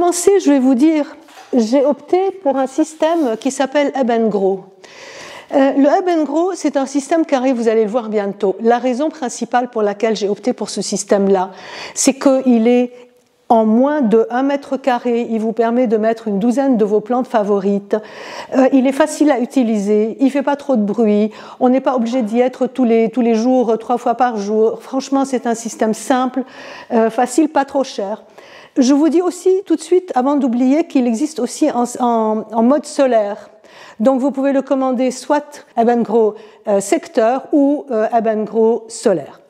commencer, je vais vous dire, j'ai opté pour un système qui s'appelle Ebb & Grow. Le Ebb & Grow, c'est un système carré, vous allez le voir bientôt. La raison principale pour laquelle j'ai opté pour ce système-là, c'est qu'il est en moins de 1 mètre carré, il vous permet de mettre une douzaine de vos plantes favorites. Il est facile à utiliser, il ne fait pas trop de bruit, on n'est pas obligé d'y être tous les jours, 3 fois par jour. Franchement, c'est un système simple, facile, pas trop cher. Je vous dis aussi tout de suite, avant d'oublier, qu'il existe aussi en mode solaire. Donc vous pouvez le commander soit Ebb & Grow secteur ou Ebb & Grow solaire.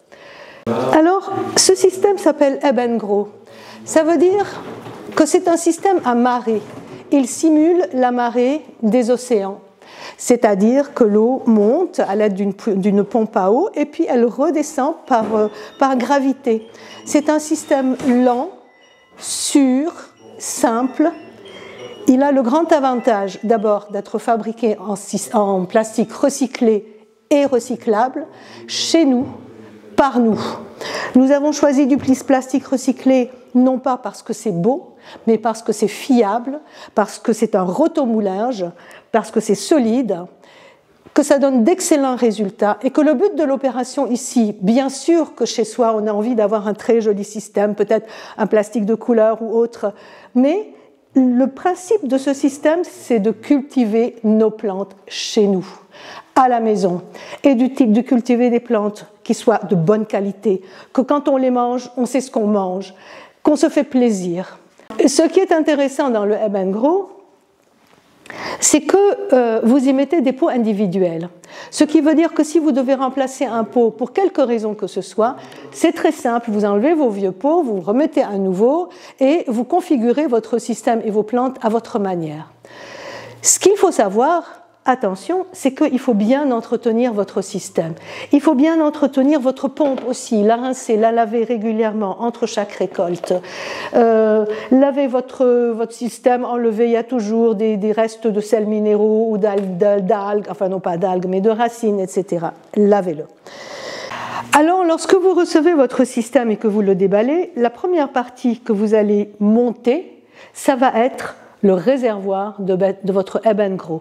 Alors, ce système s'appelle Ebb & Grow. Ça veut dire que c'est un système à marée. Il simule la marée des océans. C'est-à-dire que l'eau monte à l'aide d'une pompe à eau et puis elle redescend par gravité. C'est un système lent, sûr, simple. Il a le grand avantage d'abord d'être fabriqué en plastique recyclé et recyclable chez nous, par nous. Nous avons choisi du plastique recyclé non pas parce que c'est beau, mais parce que c'est fiable, parce que c'est un rotomoulage, parce que c'est solide, que ça donne d'excellents résultats et que le but de l'opération ici, bien sûr que chez soi on a envie d'avoir un très joli système, peut-être un plastique de couleur ou autre, mais le principe de ce système, c'est de cultiver nos plantes chez nous, à la maison, et de cultiver des plantes qui soient de bonne qualité, que quand on les mange, on sait ce qu'on mange, qu'on se fait plaisir. Et ce qui est intéressant dans le Ebb & Grow, c'est que vous y mettez des pots individuels. Ce qui veut dire que si vous devez remplacer un pot pour quelque raison que ce soit, c'est très simple, vous enlevez vos vieux pots, vous remettez un nouveau et vous configurez votre système et vos plantes à votre manière. Ce qu'il faut savoir, attention, c'est qu'il faut bien entretenir votre système. Il faut bien entretenir votre pompe aussi, la rincer, la laver régulièrement entre chaque récolte. Lavez votre système, enlevez, il y a toujours des restes de sels minéraux ou d'algues, enfin non pas d'algues, mais de racines, etc. Lavez-le. Alors, lorsque vous recevez votre système et que vous le déballez, la première partie que vous allez monter, ça va être le réservoir de votre Ebb & Grow.